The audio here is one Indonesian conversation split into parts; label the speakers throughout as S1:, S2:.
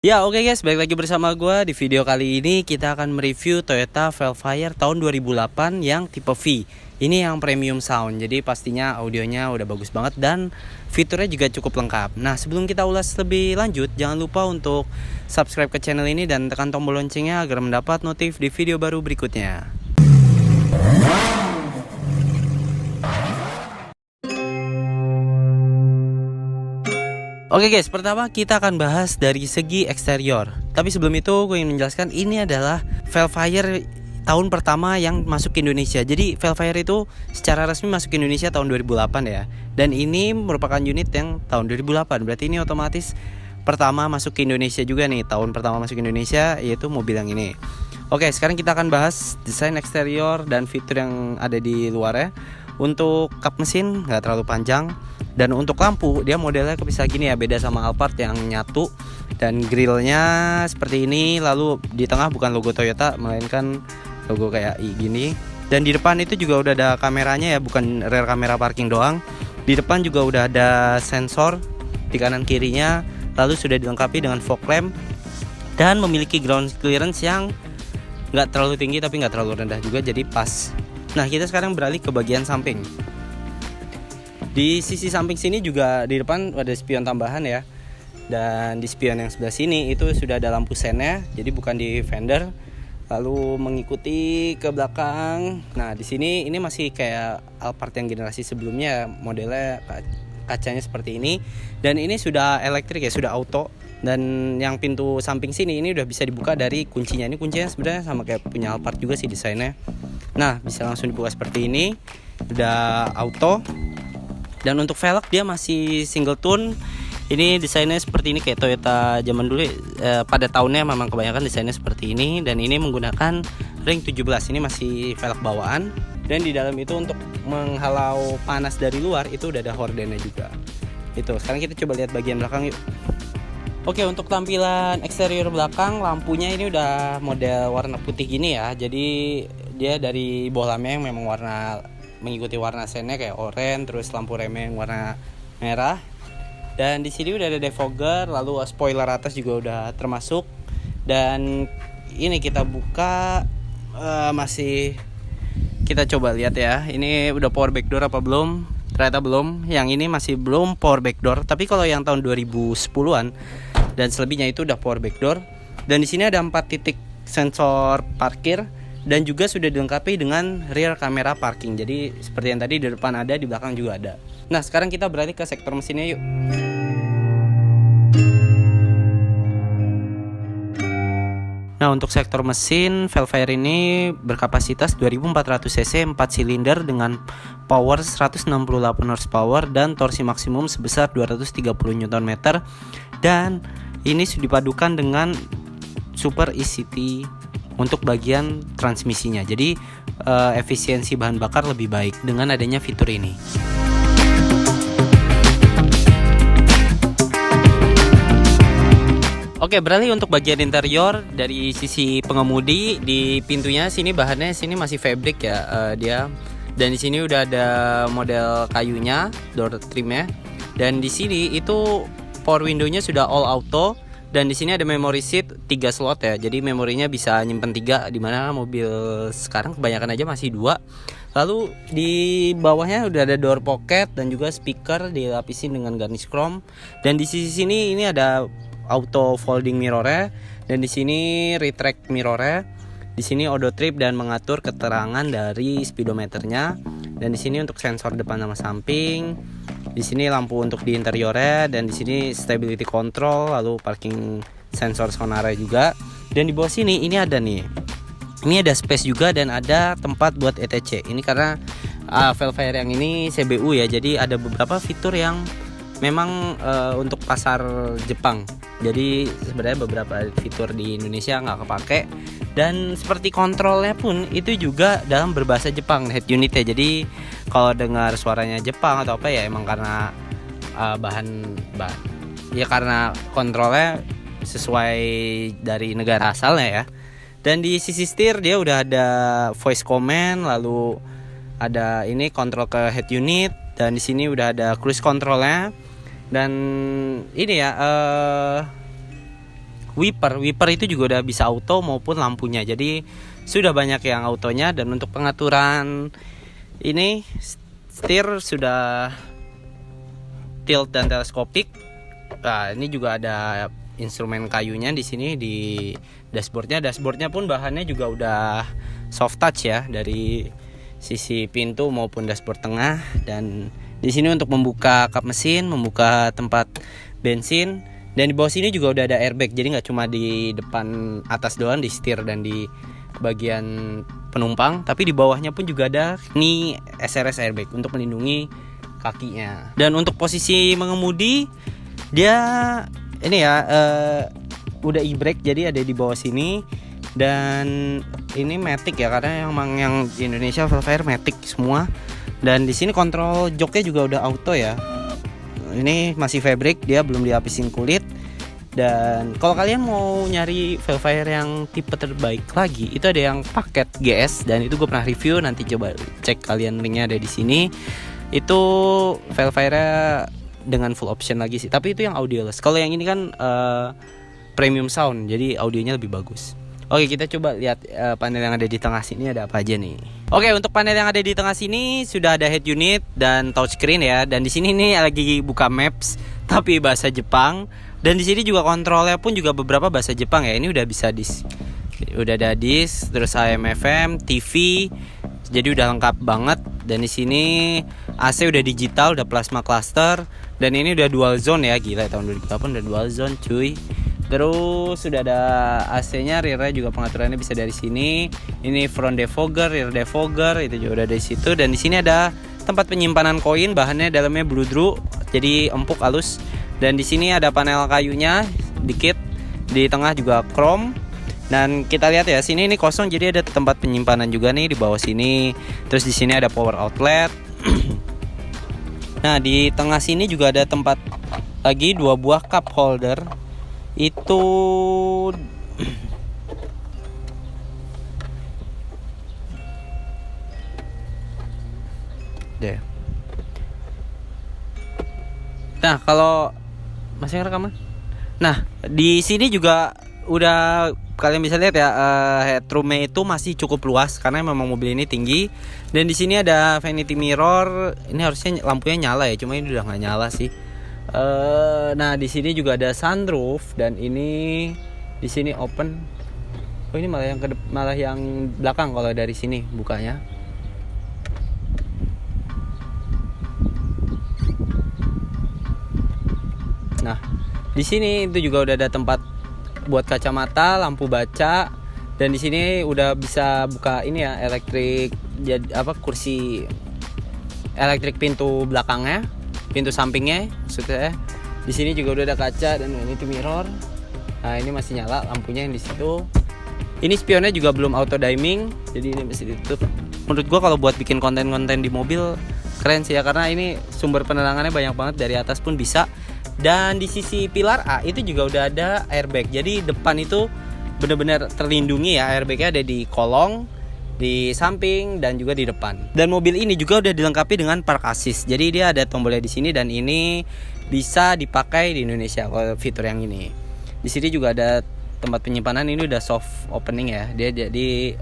S1: Ya oke guys, balik lagi bersama gue. Di video kali ini kita akan mereview Toyota Velfire tahun 2008 yang tipe V. Ini yang premium sound, jadi pastinya audionya udah bagus banget dan fiturnya juga cukup lengkap. Nah sebelum kita ulas lebih lanjut, jangan lupa untuk subscribe ke channel ini dan tekan tombol loncengnya agar mendapat notif di video baru berikutnya. Oke guys, pertama kita akan bahas dari segi eksterior. Tapi sebelum itu gue ingin menjelaskan ini adalah Velfire tahun pertama yang masuk ke Indonesia. Jadi Velfire itu secara resmi masuk ke Indonesia tahun 2008 ya. Dan ini merupakan unit yang tahun 2008. Berarti ini otomatis pertama masuk ke Indonesia juga nih. Tahun pertama masuk ke Indonesia yaitu mobil yang ini. Oke, sekarang kita akan bahas desain eksterior dan fitur yang ada di luarnya. Untuk kap mesin nggak terlalu panjang. Dan untuk lampu dia modelnya kepisah gini ya, beda sama Alphard yang nyatu. Dan grillnya seperti ini, lalu di tengah bukan logo Toyota melainkan logo kayak gini. Dan di depan itu juga udah ada kameranya ya, bukan rear kamera parking doang. Di depan juga udah ada sensor di kanan kirinya, lalu sudah dilengkapi dengan fog lamp dan memiliki ground clearance yang nggak terlalu tinggi tapi nggak terlalu rendah juga, jadi pas. Nah kita sekarang beralih ke bagian samping. Di sisi samping sini juga di depan ada spion tambahan ya. Dan di spion yang sebelah sini itu sudah ada lampu sennya, jadi bukan di fender. Lalu mengikuti ke belakang. Nah di sini ini masih kayak Alphard yang generasi sebelumnya, modelnya kacanya seperti ini. Dan ini sudah elektrik ya, sudah auto. Dan yang pintu samping sini ini udah bisa dibuka dari kuncinya. Ini kuncinya sebenarnya sama kayak punya Alphard juga sih desainnya. Nah bisa langsung dibuka seperti ini, udah auto. Dan untuk velg dia masih single tone. Ini desainnya seperti ini kayak Toyota zaman dulu pada tahunnya memang kebanyakan desainnya seperti ini. Dan ini menggunakan ring 17. Ini masih velg bawaan. Dan di dalam itu untuk menghalau panas dari luar itu udah ada hordennya juga. Itu. Sekarang kita coba lihat bagian belakang yuk. Oke, untuk tampilan eksterior belakang, lampunya ini udah model warna putih gini ya. Jadi dia dari bohlamnya yang memang warna mengikuti warna sennya kayak oranye, terus lampu remnya yang warna merah. Dan di sini udah ada defogger, lalu spoiler atas juga udah termasuk. Dan ini kita buka, masih kita coba lihat ya. Ini udah power backdoor apa belum? Ternyata belum. Yang ini masih belum power backdoor. Tapi kalau yang tahun 2010-an dan selebihnya itu udah power backdoor. Dan di sini ada 4 titik sensor parkir dan juga sudah dilengkapi dengan rear kamera parking. Jadi seperti yang tadi di depan ada, di belakang juga ada. Nah, sekarang kita beralih ke sektor mesinnya yuk. Nah, untuk sektor mesin, Velfire ini berkapasitas 2400 cc 4 silinder dengan power 168 horsepower dan torsi maksimum sebesar 230 Nm. Dan ini sudah dipadukan dengan Super ECT untuk bagian transmisinya. Jadi efisiensi bahan bakar lebih baik dengan adanya fitur ini. Oke, beralih untuk bagian interior. Dari sisi pengemudi, di pintunya sini bahannya sini masih fabric ya, dia. Dan di sini udah ada model kayunya, door trimnya. Dan di sini itu power window-nya sudah all auto. Dan di sini ada memory seat 3 slot ya. Jadi memorinya bisa nyimpen 3, dimana mobil sekarang kebanyakan aja masih 2. Lalu di bawahnya udah ada door pocket dan juga speaker dilapisin dengan garnish chrome. Dan di sisi sini ini ada auto folding mirrornya, dan di sini retract mirrornya. Di sini auto trip dan mengatur keterangan dari speedometernya. Dan di sini untuk sensor depan sama samping. Di sini lampu untuk di interiornya, dan di sini stability control, lalu parking sensor sonarnya juga. Dan di bawah sini ini ada nih. Ini ada space juga dan ada tempat buat ETC. Ini karena Velfire yang ini CBU ya. Jadi ada beberapa fitur yang memang untuk pasar Jepang. Jadi sebenarnya beberapa fitur di Indonesia nggak kepake. Dan seperti kontrolnya pun itu juga dalam berbahasa Jepang, head unitnya. Jadi kalau dengar suaranya Jepang atau apa ya emang karena ya karena kontrolnya sesuai dari negara asalnya ya. Dan di sisi setir dia udah ada voice command, lalu ada ini kontrol ke head unit, dan di sini udah ada cruise controlnya. Dan ini ya wiper itu juga udah bisa auto maupun lampunya. Jadi sudah banyak yang autonya. Dan untuk pengaturan ini setir sudah tilt dan teleskopik. Nah, ini juga ada instrumen kayunya di sini di dashboardnya. Dashboardnya pun bahannya juga udah soft touch ya, dari sisi pintu maupun dashboard tengah. Dan di sini untuk membuka kap mesin, membuka tempat bensin. Dan di bawah sini juga udah ada airbag. Jadi nggak cuma di depan atas doang, di setir dan di bagian penumpang, tapi di bawahnya pun juga ada ini SRS airbag untuk melindungi kakinya. Dan untuk posisi mengemudi dia ini ya udah e-brake, jadi ada di bawah sini. Dan ini matic ya, karena yang di Indonesia Velfire matic semua. Dan di sini kontrol joknya juga udah auto ya. Ini masih fabric, dia belum dihabisin kulit. Dan kalau kalian mau nyari Velfire yang tipe terbaik lagi, itu ada yang paket GS, dan itu gue pernah review. Nanti coba cek kalian, linknya ada di sini. Itu Velfire dengan full option lagi sih, tapi itu yang audioless. Kalau yang ini kan premium sound, jadi audionya lebih bagus. Oke, kita coba lihat panel yang ada di tengah sini ada apa aja nih. Oke, untuk panel yang ada di tengah sini sudah ada head unit dan touchscreen ya. Dan di sini nih lagi buka maps tapi bahasa Jepang. Dan di sini juga kontrolnya pun juga beberapa bahasa Jepang ya. Ini udah bisa udah ada disk, terus AM FM, TV. Jadi udah lengkap banget. Dan di sini AC udah digital, udah plasma cluster. Dan ini udah dual zone ya, gila tahun 2008 udah dual zone cuy. Terus sudah ada AC-nya, rear-nya juga pengaturannya bisa dari sini. Ini front defogger, rear defogger, itu juga udah dari situ. Dan di sini ada tempat penyimpanan koin, bahannya dalamnya bludru, jadi empuk halus. Dan di sini ada panel kayunya dikit, di tengah juga chrome. Dan kita lihat ya, sini ini kosong, jadi ada tempat penyimpanan juga nih di bawah sini. Terus di sini ada power outlet. Nah, di tengah sini juga ada tempat lagi 2 buah cup holder. Itu deh. Nah, kalau masih rekaman. Nah, di sini juga udah kalian bisa lihat ya, headroomnya itu masih cukup luas karena memang mobil ini tinggi. Dan di sini ada vanity mirror. Ini harusnya lampunya nyala ya, cuma ini udah nggak nyala sih. Nah, di sini juga ada sunroof, dan ini di sini open. Oh, ini malah yang belakang kalau dari sini bukanya. Nah, di sini itu juga udah ada tempat buat kacamata, lampu baca, dan di sini udah bisa buka ini ya, elektrik, kursi elektrik pintu belakangnya, pintu sampingnya maksudnya. Di sini juga udah ada kaca dan vanity mirror. Nah, ini masih nyala lampunya yang di situ. Ini spionnya juga belum auto dimming, jadi ini masih ditutup. Menurut gua kalau buat bikin konten-konten di mobil keren sih ya, karena ini sumber penerangannya banyak banget, dari atas pun bisa. Dan di sisi pilar A itu juga udah ada airbag. Jadi depan itu benar-benar terlindungi ya, airbagnya ada di kolong, di samping, dan juga di depan. Dan mobil ini juga udah dilengkapi dengan park assist. Jadi dia ada tombolnya di sini, dan ini bisa dipakai di Indonesia kalau fitur yang ini. Di sini juga ada tempat penyimpanan, ini udah soft opening ya. Dia jadi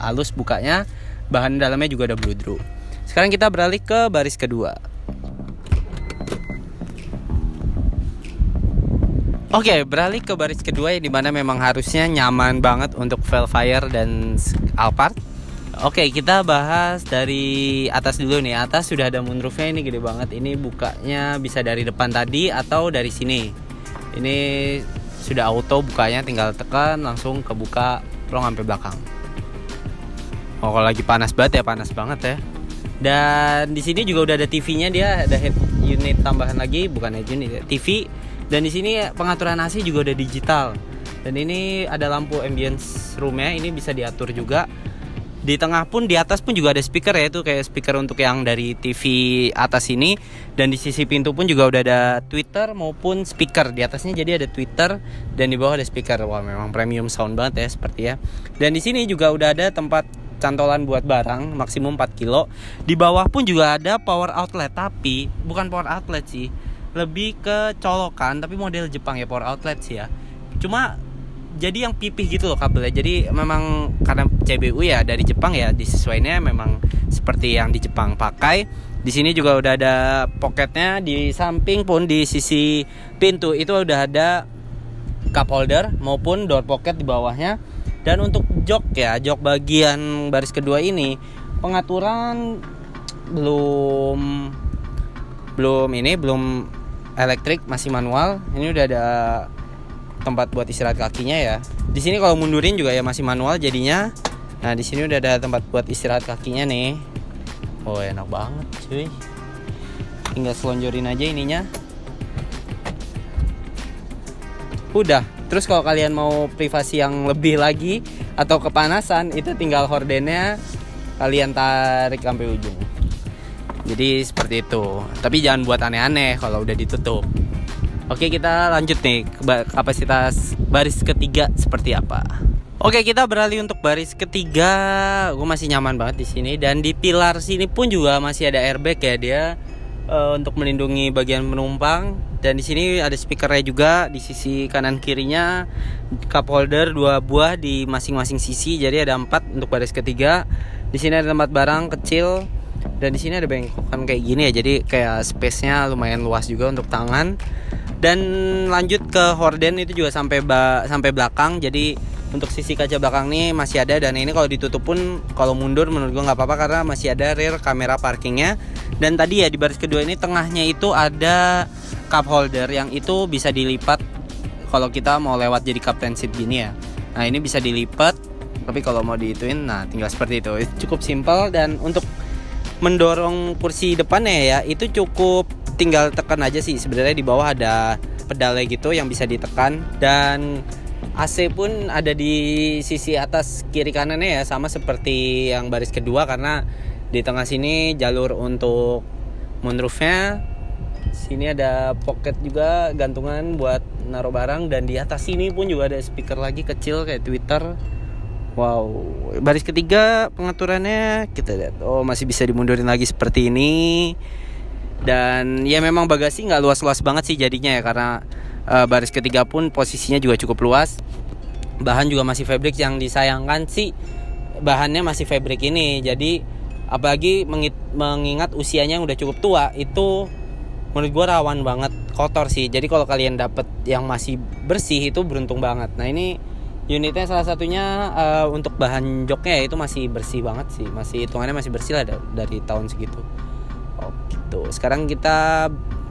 S1: halus bukanya. Bahan dalamnya juga ada bludru. Sekarang kita beralih ke baris kedua. Oke, beralih ke baris kedua yang dimana memang harusnya nyaman banget untuk Velfire dan Alphard. Oke, kita bahas dari atas dulu nih. Atas sudah ada moonroofnya, ini gede banget. Ini bukanya bisa dari depan tadi atau dari sini. Ini sudah auto bukanya, tinggal tekan langsung kebuka plong sampai belakang. Oh, kalau lagi panas banget ya, panas banget ya. Dan di sini juga udah ada TV-nya, dia ada head unit tambahan lagi, bukan head unit ya, TV. Dan di sini pengaturan AC juga udah digital. Dan ini ada lampu ambience room-nya, ini bisa diatur juga. Di tengah pun, di atas pun juga ada speaker ya, itu kayak speaker untuk yang dari TV atas ini. Dan di sisi pintu pun juga udah ada tweeter maupun speaker. Di atasnya jadi ada tweeter dan di bawah ada speaker. Wah, memang premium sound banget ya seperti ya. Dan di sini juga udah ada tempat cantolan buat barang maksimum 4 kilo. Di bawah pun juga ada power outlet, tapi bukan power outlet sih, lebih ke colokan, tapi model Jepang ya, power outlet sih ya. Cuma jadi yang pipih gitu loh kabelnya. Jadi memang karena CBU ya dari Jepang ya, disesuainya memang seperti yang di Jepang pakai. Di sini juga udah ada pocketnya, di samping pun di sisi pintu itu udah ada cup holder maupun door pocket di bawahnya. Dan untuk jok ya, jok bagian baris kedua ini pengaturan belum elektrik, masih manual. Ini udah ada tempat buat istirahat kakinya ya. Di sini kalau mundurin juga ya masih manual jadinya. Nah, di sini udah ada tempat buat istirahat kakinya nih. Oh, enak banget, cuy. Tinggal selonjorin aja ininya. Udah. Terus kalau kalian mau privasi yang lebih lagi atau kepanasan, itu tinggal hordennya kalian tarik sampai ujung. Jadi seperti itu. Tapi jangan buat aneh-aneh kalau udah ditutup. Oke, kita lanjut nih ke kapasitas baris ketiga seperti apa. Oke, kita beralih untuk baris ketiga. Gue masih nyaman banget di sini, dan di pilar sini pun juga masih ada airbag ya, dia untuk melindungi bagian penumpang. Dan di sini ada speakernya juga di sisi kanan kirinya, cup holder 2 buah di masing-masing sisi. Jadi ada 4 untuk baris ketiga. Di sini ada tempat barang kecil, dan di sini ada bengkokan kayak gini ya. Jadi kayak space-nya lumayan luas juga untuk tangan. Dan lanjut ke horden itu juga sampai belakang. Jadi untuk sisi kaca belakang nih masih ada, dan ini kalau ditutup pun kalau mundur menurut gua nggak apa-apa karena masih ada rear kamera parkingnya. Dan tadi ya di baris kedua ini tengahnya itu ada cup holder yang itu bisa dilipat kalau kita mau lewat jadi captain seat gini ya. Nah, ini bisa dilipat, tapi kalau mau diituin nah tinggal seperti itu. Cukup simpel, dan untuk mendorong kursi depannya ya itu cukup tinggal tekan aja sih. Sebenarnya di bawah ada pedalnya gitu yang bisa ditekan, dan AC pun ada di sisi atas kiri kanannya ya, sama seperti yang baris kedua, karena di tengah sini jalur untuk moonroofnya. Sini ada pocket juga, gantungan buat naruh barang, dan di atas sini pun juga ada speaker lagi kecil kayak tweeter. Wow, baris ketiga pengaturannya kita lihat. Oh, masih bisa dimundurin lagi seperti ini. Dan ya memang bagasi nggak luas-luas banget sih jadinya ya, karena baris ketiga pun posisinya juga cukup luas. Bahan juga masih fabric, yang disayangkan sih bahannya masih fabric ini. Jadi apalagi mengingat usianya yang udah cukup tua, itu menurut gue rawan banget kotor sih. Jadi kalau kalian dapet yang masih bersih itu beruntung banget. Nah, ini unitnya salah satunya untuk bahan joknya itu masih bersih banget sih. Masih hitungannya masih bersih lah dari tahun segitu. Oh gitu. Sekarang kita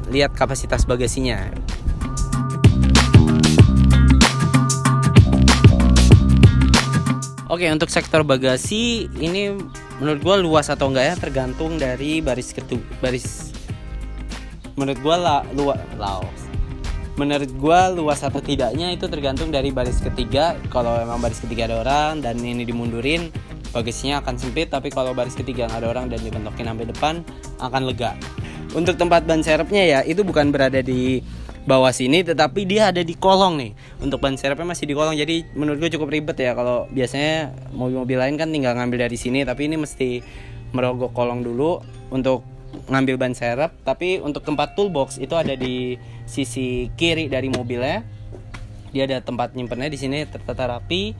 S1: lihat kapasitas bagasinya. Oke, untuk sektor bagasi ini menurut gue luas atau enggak ya tergantung dari menurut gue menurut gue luas atau tidaknya itu tergantung dari baris ketiga. Kalau memang baris ketiga ada orang dan ini dimundurin, bagasinya akan sempit. Tapi kalau baris ketiga nggak ada orang dan dibentokin sampai depan, akan lega. Untuk tempat ban serepnya ya itu bukan berada di bawah sini, tetapi dia ada di kolong nih. Untuk ban serepnya masih di kolong, jadi menurut gue cukup ribet ya. Kalau biasanya mobil-mobil lain kan tinggal ngambil dari sini, tapi ini mesti merogoh kolong dulu untuk ngambil ban serep. Tapi untuk tempat toolbox itu ada di sisi kiri dari mobilnya. Dia ada tempat nyimpennya di sini tertata rapi,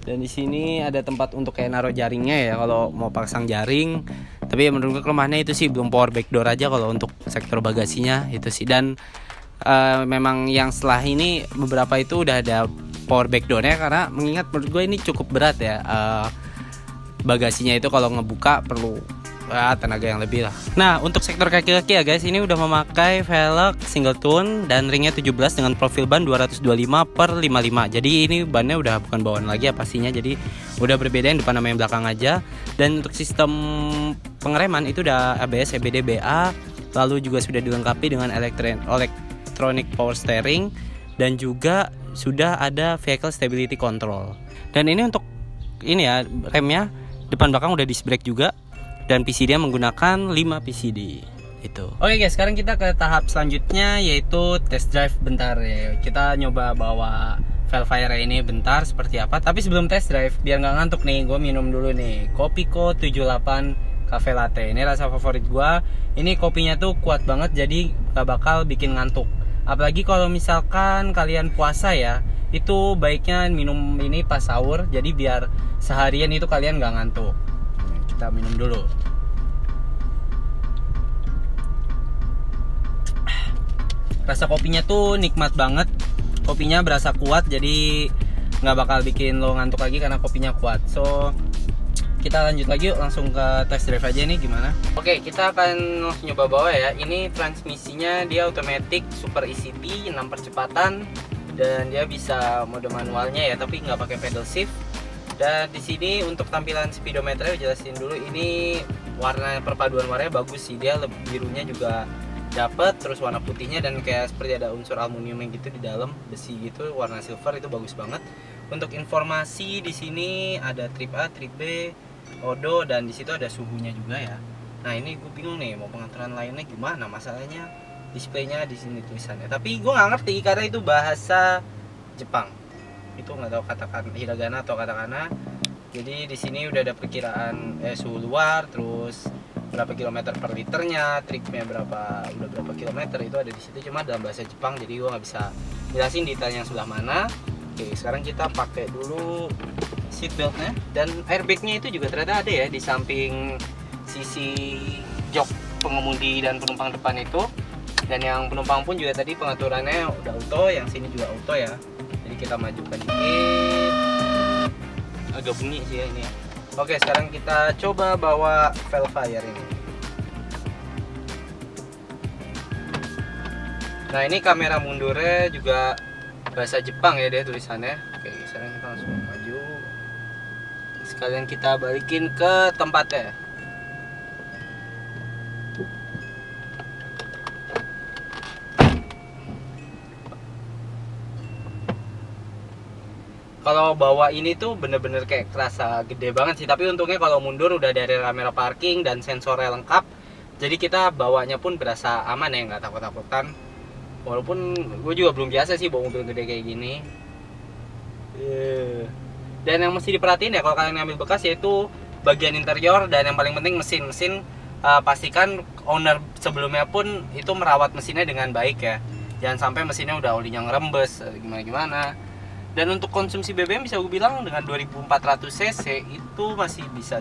S1: dan di sini ada tempat untuk kayak naruh jaringnya ya kalau mau pasang jaring. Tapi menurut gue kelemahannya itu sih belum power back door aja kalau untuk sektor bagasinya itu sih. Dan memang yang setelah ini beberapa itu udah ada power back door-nya, karena mengingat menurut gue ini cukup berat ya. Bagasinya itu kalau ngebuka perlu tenaga yang lebih lah. Nah, untuk sektor kaki-kaki ya guys, ini udah memakai velg single tone dan ringnya 17 dengan profil ban 225/55. Jadi ini bannya udah bukan bawaan lagi ya pastinya, jadi udah berbeda yang depan sama yang belakang aja. Dan untuk sistem pengereman itu udah ABS, EBD, BA, lalu juga sudah dilengkapi dengan electronic power steering, dan juga sudah ada vehicle stability control. Dan ini untuk ini ya, remnya depan belakang udah disc brake juga, dan PCD menggunakan 5 PCD itu. Oke guys, sekarang kita ke tahap selanjutnya, yaitu test drive bentar ya. Kita nyoba bawa Velfire ini bentar seperti apa. Tapi sebelum test drive, biar nggak ngantuk nih, gue minum dulu nih Kopiko 78 Cafe Latte. Ini rasa favorit gue. Ini kopinya tuh kuat banget, jadi gak bakal bikin ngantuk. Apalagi kalau misalkan kalian puasa ya, itu baiknya minum ini pas sahur, jadi biar seharian itu kalian nggak ngantuk. Kita minum dulu. Rasa kopinya tuh nikmat banget, kopinya berasa kuat, jadi nggak bakal bikin lo ngantuk lagi karena kopinya kuat. So kita lanjut lagi yuk, langsung ke test drive aja nih gimana. Oke, kita akan langsung nyoba bawa ya. Ini transmisinya dia automatic super ECP 6 percepatan dan dia bisa mode manualnya ya, tapi nggak pakai pedal shift. Dan di sini untuk tampilan speedometer jelasin dulu, ini warna perpaduan warnanya bagus sih, dia birunya juga dapet, terus warna putihnya dan kayak seperti ada unsur aluminium yang gitu di dalam, besi gitu, warna silver, itu bagus banget. Untuk informasi di sini ada trip A, trip B, odo, dan di situ ada suhunya juga ya. Nah ini gue bingung nih mau pengaturan lainnya gimana, masalahnya displaynya di sini tulisannya, tapi gue nggak ngerti karena itu bahasa Jepang, itu nggak tahu katakan hiragana atau katakana. Jadi di sini udah ada perkiraan suhu luar, terus berapa kilometer per liternya, tripnya berapa, udah berapa kilometer itu ada di situ, cuma dalam bahasa Jepang, jadi gue nggak bisa jelasin detail yang sebelah mana. Oke, sekarang kita pakai dulu seat beltnya, dan airbagnya itu juga ternyata ada ya di samping sisi jok pengemudi dan penumpang depan itu. Dan yang penumpang pun juga tadi pengaturannya udah auto, yang sini juga auto ya. Jadi kita majukan dikit, agak bunyi sih ya ini ya. Oke, sekarang kita coba bawa Velfire ini. Nah ini kamera mundurnya juga bahasa Jepang ya dia tulisannya. Oke, sekarang kita langsung maju. Sekalian kita balikin ke tempatnya. Kalau bawa ini tuh bener-bener kayak kerasa gede banget sih, tapi untungnya kalau mundur udah dari kamera parking dan sensornya lengkap, jadi kita bawanya pun berasa aman ya, nggak takut-takutan. Walaupun gue juga belum biasa sih bawa mobil gede kayak gini. Dan yang mesti diperhatiin ya kalau kalian ngambil bekas, yaitu bagian interior, dan yang paling penting mesin. Pastikan owner sebelumnya pun itu merawat mesinnya dengan baik ya, jangan sampai mesinnya udah olinya ngerembes gimana. Dan untuk konsumsi BBM bisa gue bilang dengan 2400 cc itu masih bisa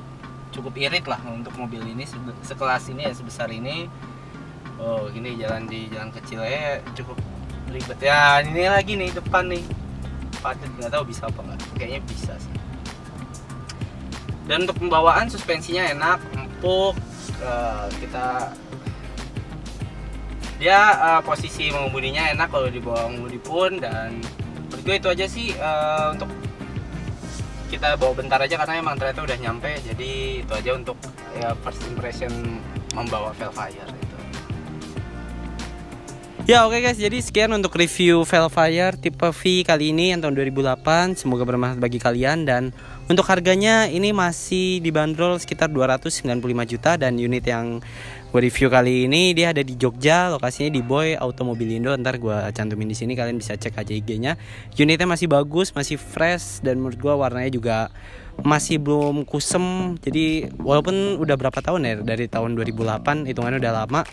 S1: cukup irit lah untuk mobil ini sekelas ini ya, sebesar ini. Oh ini jalan di jalan kecilnya cukup ribet ya. Ini lagi nih depan nih padat, nggak tahu bisa apa nggak, kayaknya bisa sih. Dan untuk pembawaan suspensinya enak, empuk. Posisi mengemudinya enak kalau dibawa mengemudi pun. Dan menurut gue itu aja sih untuk kita bawa bentar aja karena emang ternyata udah nyampe. Jadi itu aja untuk ya first impression membawa Velfire itu. Ya oke guys, jadi sekian untuk review Velfire tipe V kali ini yang tahun 2008. Semoga bermanfaat bagi kalian. Dan untuk harganya ini masih dibanderol sekitar 295 juta. Dan unit yang gue review kali ini dia ada di Jogja, lokasinya di Boy Automobilindo. Ntar gue cantumin di sini, kalian bisa cek aja IG-nya. Unitnya masih bagus, masih fresh, dan menurut gue warnanya juga masih belum kusem. Jadi walaupun udah berapa tahun ya, dari tahun 2008, hitungannya udah lama.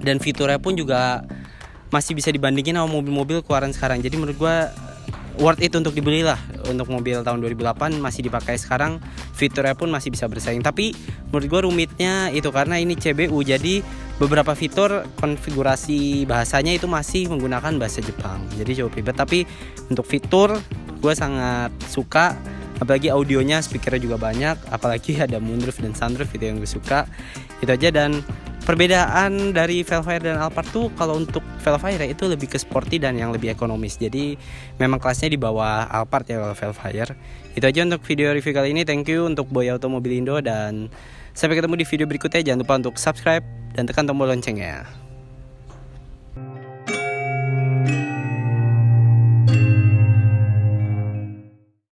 S1: Dan fiturnya pun juga masih bisa dibandingin sama mobil-mobil keluaran sekarang. Jadi menurut gue worth it untuk dibeli lah. Untuk mobil tahun 2008 masih dipakai sekarang, fiturnya pun masih bisa bersaing. Tapi menurut gue rumitnya itu karena ini CBU, jadi beberapa fitur konfigurasi bahasanya itu masih menggunakan bahasa Jepang, jadi cukup ribet. Tapi untuk fitur gue sangat suka, apalagi audionya, speakernya juga banyak, apalagi ada moonroof dan sunroof, itu yang gue suka. Itu aja. Dan perbedaan dari Velfire dan Alphard tuh, kalau untuk Velfire itu lebih ke sporty dan yang lebih ekonomis. Jadi memang kelasnya di bawah Alphard ya kalau Velfire. Itu aja untuk video review kali ini. Thank you untuk Boy Automobilindo, dan sampai ketemu di video berikutnya. Jangan lupa untuk subscribe dan tekan tombol loncengnya.